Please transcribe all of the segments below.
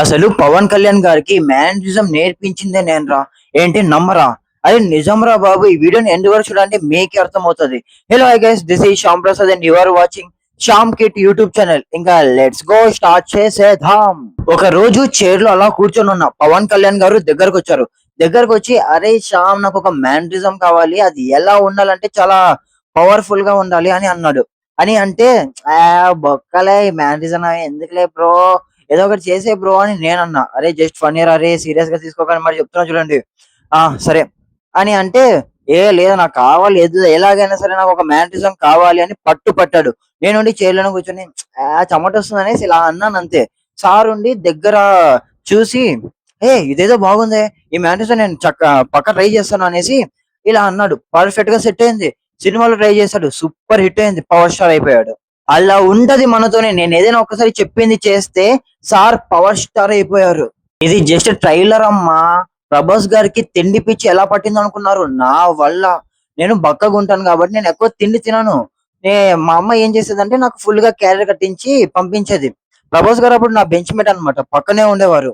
అసలు పవన్ కళ్యాణ్ గారికి మేనరిజం నేర్పించిందే నేనురా. ఏంటి నమ్మరా? అరే నిజంరా బాబు. ఈ వీడియోని ఎండ్ వరకు చూడండి మీకే అర్థమవుతది. Hello hi guys, this is Shyam Prasad and you are watching Shyam kit YouTube channel. ఇంకా లెట్స్ గో స్టార్ట్ చేసేద్దాం. ఒక రోజు చైర్ లో అలా కూర్చొని ఉన్నా. పవన్ కళ్యాణ్ గారు దగ్గరకు వచ్చారు. దగ్గరకు వచ్చి, అరే శ్యామ్, నాకు ఒక మేనరిజం కావాలి, అది ఎలా ఉండాలంటే చాలా పవర్ఫుల్ గా ఉండాలి అని అన్నాడు. అని అంటే, ఆ బొక్కలే మేనరిజం ఎందుకులే బ్రో, ఏదో ఒకటి చేసే బ్రో అని నేనన్నా. అరే జస్ట్ ఫన్ ఇయర్, అరే సీరియస్ గా తీసుకోకండి, మరి చెప్తున్నా చూడండి. సరే అని అంటే, లేదు నాకు కావాలి, ఎలాగైనా సరే నాకు ఒక మేనరిజం కావాలి అని పట్టాడు. నేనుండి చైర్లోనే కూర్చొని చెమట వస్తుంది అనేసి ఇలా అన్నాను అంతే. సార్ ఉండి దగ్గర చూసి, ఇదేదో బాగుంది, ఈ మేనరిజం నేను పక్క ట్రై చేస్తాను అనేసి ఇలా అన్నాడు. పర్ఫెక్ట్ గా సెట్ అయింది. సినిమాలో ట్రై చేశాడు, సూపర్ హిట్ అయింది, పవర్ స్టార్ అయిపోయాడు. అలా ఉంటది మనతోనే. నేను ఏదైనా ఒక్కసారి చెప్పింది చేస్తే సార్ పవర్ స్టార్ అయిపోయారు. ఇది జస్ట్ ట్రైలర్ అమ్మా. ప్రభాస్ గారికి తిండి పిచ్చి ఎలా పట్టింది అనుకున్నారు? నా వల్ల. నేను బక్కగా ఉంటాను కాబట్టి నేను ఎక్కువ తిండి తినను. మా అమ్మ ఏం చేసేదంటే నాకు ఫుల్ గా క్యారియర్ కట్టించి పంపించేది. ప్రభాస్ గారు అప్పుడు నా బెంచ్ మేట్ అనమాట, పక్కనే ఉండేవారు.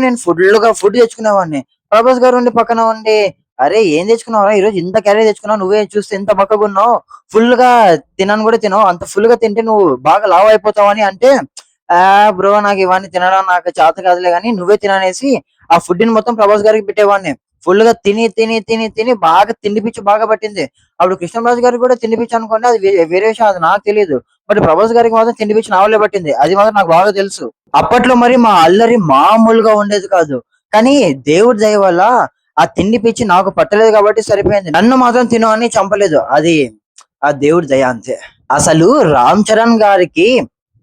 నేను ఫుల్ గా ఫుడ్ తెచ్చుకునేవాడిని. ప్రభాస్ గారు ఉండి పక్కన ఉండి, అరే ఏం తెచ్చుకున్నావురా ఈరోజు, ఇంత క్యారీ తెచ్చుకున్నావు, నువ్వే చూస్తే ఎంత బక్కగా ఉన్నావు, ఫుల్ గా తినను కూడా తినవు, అంత ఫుల్ గా తింటే నువ్వు బాగా లావు అయిపోతావు అని అంటే, బ్రో నాకు ఇవన్నీ తినడం నాకు చేత కాదులే కానీ నువ్వే తిననేసి ఆ ఫుడ్ ని మొత్తం ప్రభాస్ గారికి పెట్టేవాడిని. ఫుల్ గా తిని తిని తిని తిని బాగా తిండి పిచ్చి బాగా పట్టింది. అప్పుడు కృష్ణరాజు గారికి కూడా తిండి పిచ్చి అనుకోండి, అది వేరే విషయం, అది నాకు తెలియదు. బట్ ప్రభాస్ గారికి మాత్రం తిండి పిచ్చి నా వల్లే పట్టింది, అది మాత్రం నాకు బాగా తెలుసు. అప్పట్లో మరి మా అల్లరి మామూలుగా ఉండేది కాదు. కానీ దేవుడి దయ వల్ల ఆ తిండి పిచ్చి నాకు పట్టలేదు కాబట్టి సరిపోయింది. నన్ను మాత్రం తిను అని చంపలేదు. అది ఆ దేవుడి దయ అంతే. అసలు రామ్ చరణ్ గారికి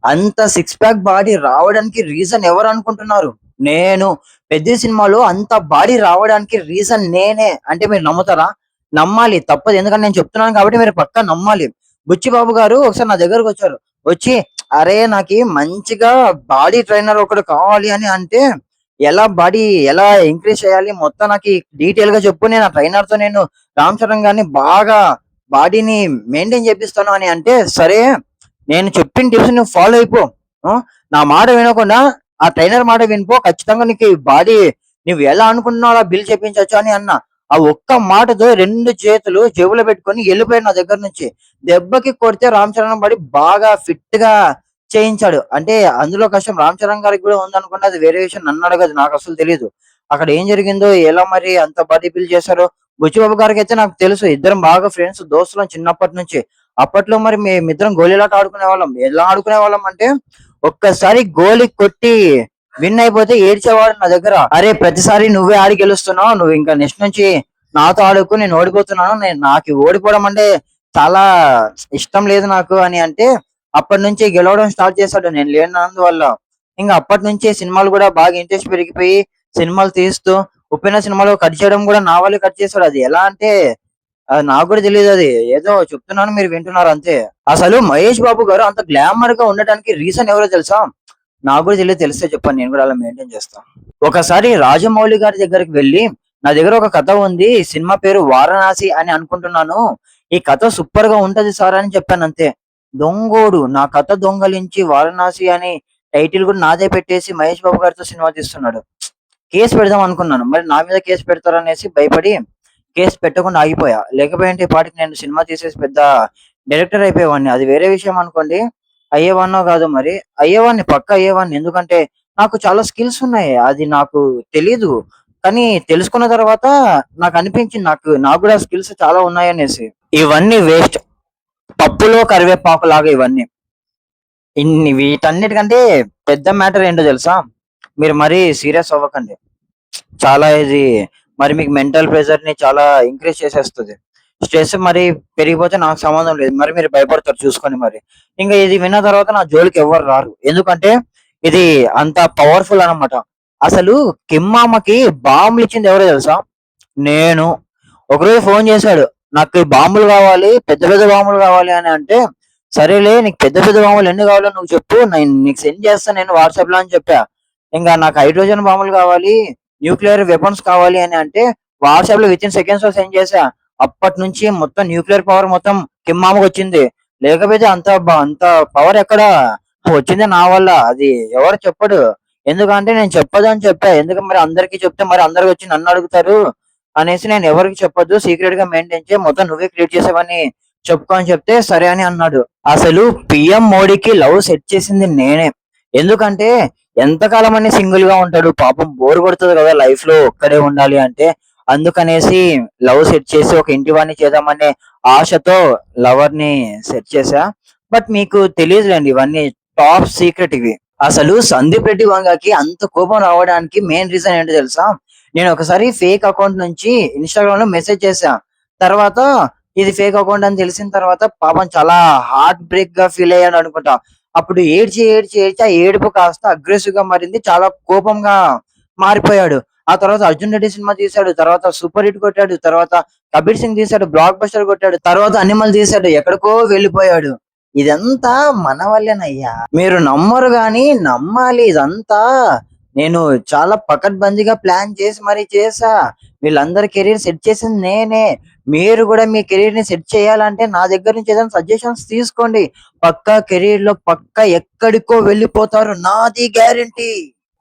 అంత సిక్స్ ప్యాక్ బాడీ రావడానికి రీజన్ ఎవరు అనుకుంటున్నారు? నేను. పెద్ద సినిమాలో అంత బాడీ రావడానికి రీజన్ నేనే. అంటే మీరు నమ్ముతారా? నమ్మాలి, తప్పదు. ఎందుకంటే నేను చెప్తున్నాను కాబట్టి మీరు పక్కా నమ్మాలి. బుచ్చిబాబు గారు ఒకసారి నా దగ్గరకు వచ్చారు. వచ్చి, అరే నాకు మంచిగా బాడీ ట్రైనర్ ఒకడు కావాలి అని అంటే, ఎలా ఇంక్రీజ్ చేయాలి మొత్తం నాకు డీటెయిల్ గా చెప్పు, నేను ఆ ట్రైనర్ తో నేను రామ్ చరణ్ గారిని బాగా బాడీని మెయింటైన్ చేపిస్తాను అని అంటే, సరే నేను చెప్పిన టిప్స్ నువ్వు ఫాలో అయిపో, నా మాట వినకుండా ఆ ట్రైనర్ మాట వినిపో, ఖచ్చితంగా నీకు ఈ బాడీ నువ్వు ఎలా అనుకుంటున్నావు అలా బిల్ చేపించవచ్చు అని అన్నా. ఆ ఒక్క మాటతో 2 చేతులు జేబులో పెట్టుకొని వెళ్ళిపోయాడు నా దగ్గర నుంచి. దెబ్బకి కొడితే రామ్ చరణ్ బాడీ బాగా ఫిట్ గా చేయించాడు. అంటే అందులో కష్టం రామ్ చరణ్ గారికి కూడా ఉందనుకుంటే అది వేరే విషయం, నన్ను అడగదు, నాకు అసలు తెలియదు అక్కడ ఏం జరిగిందో, ఎలా మరి అంత బాడీ బిల్డ్ చేశారో. బుచ్చిబాబు గారికి అయితే నాకు తెలుసు, ఇద్దరం బాగా ఫ్రెండ్స్, దోస్తులం చిన్నప్పటి నుంచి. అప్పట్లో మరి మేమిద్దరం గోళీలాట ఆడుకునే వాళ్ళం. ఎలా ఆడుకునే వాళ్ళం అంటే, ఒక్కసారి గోలి కొట్టి విన్ అయిపోతే ఏడ్చేవాడు నా దగ్గర. అరే ప్రతిసారి నువ్వే ఆడి గెలుస్తున్నావు, నువ్వు ఇంకా నెక్స్ట్ నుంచి నాతో ఆడుకు, నేను ఓడిపోతున్నాను, నాకు ఓడిపోవడం అంటే చాలా ఇష్టం లేదు నాకు అని అంటే, అప్పటి నుంచి గెలవడం స్టార్ట్ చేశాడు నేను లేనందువల్ల. ఇంకా అప్పటి నుంచి సినిమాలు కూడా బాగా ఇంట్రెస్ట్ పెరిగిపోయి సినిమాలు తీస్తూ, ఉప్పెన సినిమాలో కట్ చేయడం కూడా నా వల్లే కట్ చేశాడు. అది ఎలా అంటే అది నాకు కూడా తెలియదు, అది ఏదో చెప్తున్నాను మీరు వింటున్నారు అంతే. అసలు మహేష్ బాబు గారు అంత గ్లామర్ గా ఉండడానికి రీజన్ ఎవరో తెలుసా? నాకు కూడా తెలియదు, తెలిస్తే చెప్పండి, నేను కూడా అలా మెయింటైన్ చేస్తాను. ఒకసారి రాజమౌళి గారి దగ్గరికి వెళ్ళి, నా దగ్గర ఒక కథ ఉంది, సినిమా పేరు వారణాసి అని అనుకుంటున్నాను, ఈ కథ సూపర్ గా ఉంటది సార్ అని చెప్పాను అంతే. దొంగోడు నా కథ దొంగలించి వారణాసి అని టైటిల్ కూడా నాదే పెట్టేసి మహేష్ బాబు గారితో సినిమా తీస్తున్నాడు. కేసు పెడదాం అనుకున్నాను, మరి నా మీద కేసు పెడతారనేసి భయపడి కేసు పెట్టకుండా ఆగిపోయా. లేకపోయింటే ఈ పాటికి నేను సినిమా తీసేసి పెద్ద డైరెక్టర్ అయిపోయేవాడిని. అది వేరే విషయం అనుకోండి, అయ్యేవాడినో కాదు మరి, అయ్యేవాడిని, పక్క అయ్యేవాడిని. ఎందుకంటే నాకు చాలా స్కిల్స్ ఉన్నాయి, అది నాకు తెలీదు. కానీ తెలుసుకున్న తర్వాత నాకు అనిపించింది, నాకు కూడా స్కిల్స్ చాలా ఉన్నాయనేసి. ఇవన్నీ వేస్ట్, పప్పులో కరివేపాకు లాగా ఇవన్నీ. వీటన్నిటికంటే పెద్ద మ్యాటర్ ఏంటో తెలుసా? మీరు మరీ సీరియస్ అవ్వకండి. చాలా ఇది మరి మీకు మెంటల్ ప్రెషర్ ని చాలా ఇంక్రీజ్ చేసేస్తుంది. స్ట్రెస్ మరి పెరిగిపోతే నాకు సంబంధం లేదు, మరి మీరు భయపడతారు చూసుకొని మరి. ఇంకా ఇది విన్న తర్వాత నా జోలికి ఎవరు రారు, ఎందుకంటే ఇది అంత పవర్ఫుల్ అన్నమాట. అసలు కిమ్మామకి బాంబులు ఇచ్చింది ఎవరో తెలుసా? నేను. ఒకరోజు ఫోన్ చేశాడు, నాకు ఈ బాంబులు కావాలి, పెద్ద పెద్ద బాంబులు కావాలి అని అంటే, సరేలే నీకు పెద్ద పెద్ద బాంబులు ఎన్ని కావాలో నువ్వు చెప్పు, నేను నీకు సెండ్ చేస్తాను నేను వాట్సాప్ లో అని చెప్పా. ఇంకా నాకు హైడ్రోజన్ బాంబులు కావాలి, న్యూక్లియర్ వెపన్స్ కావాలి అని అంటే వాట్సాప్ లో విత్ ఇన్ సెకండ్స్ లో సెండ్ చేసా. అప్పటి నుంచి మొత్తం న్యూక్లియర్ పవర్ మొత్తం కిమ్మామకు వచ్చింది. లేకపోతే అంత పవర్ ఎక్కడ వచ్చింది నా వల్ల, అది ఎవరు చెప్పడు. ఎందుకంటే నేను చెప్పొద్దని చెప్పా. ఎందుకు మరి అందరికి చెప్తే మరి అందరూ వచ్చి నన్ను అడుగుతారు అనేసి నేను ఎవరికీ చెప్పొద్దు. సీక్రెట్‌గా మెయింటైన్ చెయి. మొత్తం నువ్వే క్రియేట్ చేసావని చెప్పుకో అని చెప్తే సరే అని అన్నాడు. అసలు పీఎం మోడీకి లవ్ సెట్ చేసింది నేనే. ఎందుకంటే ఎంతకాలం అని సింగిల్‌గా ఉంటాడు. పాపం బోర్ కొడతది కదా! లైఫ్‌లో ఒక్కడే ఉండాలి అంటే. అందుకనేసి లవ్ సెట్ చేసి ఒక ఇంటివాడిని చేద్దామనే ఆశతో లవర్‌ని సెట్ చేశా. బట్ మీకు తెలీదులెండి ఇవన్నీ టాప్ సీక్రెట్ ఇవి. అసలు సందీప్ రెడ్డి వంగకి అంత కోపం రావడానికి మెయిన్ రీజన్ ఏంటో తెలుసా? నేను ఒకసారి ఫేక్ అకౌంట్ నుంచి ఇన్‌స్టాగ్రామ్‌లో మెసేజ్ చేశా. తర్వాత ఇది ఫేక్ అకౌంట్ అని తెలిసిన తర్వాత పాపం చాలా హార్ట్ బ్రేక్‌గా ఫీల్ అయ్యాడనుకుంటా. అప్పుడు ఏడ్చి ఆ ఏడుపు కాస్త అగ్రెసివ్‌గా మారింది. చాలా కోపంగా మారిపోయాడు. ఆ తర్వాత 'అర్జున్ రెడ్డి' సినిమా తీశాడు. తర్వాత సూపర్ హిట్ కొట్టాడు. తర్వాత 'కబీర్ సింగ్' తీశాడు. బ్లాక్ బస్టర్ కొట్టాడు. తర్వాత 'అనిమల్' తీశాడు. ఎక్కడికో వెళ్ళిపోయాడు. ఇదంతా మన వల్లేనయ్యా. మీరు నమ్మరు గాని నమ్మాలి ఇదంతా. నేను చాలా పకడ్బందీగా ప్లాన్ చేసి మరీ చేశా. వీళ్ళందరి కెరీర్ సెట్ చేసింది నేనే. మీరు గూడా మీ కెరీర్‌ని సెట్ చేయాలంటే నా దగ్గర నుంచి ఏదైనా సజెషన్స్ తీసుకోండి. పక్కా కెరీర్‌లో పక్కా ఎక్కడికో వెళ్ళిపోతారు. నాది గ్యారంటీ.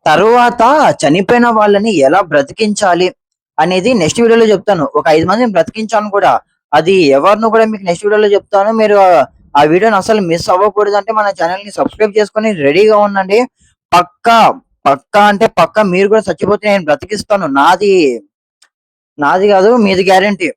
తరువాత చనిపోయిన వాళ్ళని ఎలా బ్రతికించాలి అనేది నెక్స్ట్ వీడియోలో చెప్తాను. ఒక 5 మందిని బ్రతికించాను కూడా. అది ఎవరినో కూడా మీకు నెక్స్ట్ వీడియోలో చెప్తాను. మీరు ఆ వీడియోని అసలు మిస్ అవ్వకూడదంటే మన ఛానెల్‌ని సబ్స్క్రైబ్ చేసుకొని రెడీగా ఉండండి. పక్కా, పక్కా అంటే పక్కా మీరు కూడా చచ్చిపోతే నేను బ్రతికిస్తాను. నాది గాదు మీది గ్యారంటీ.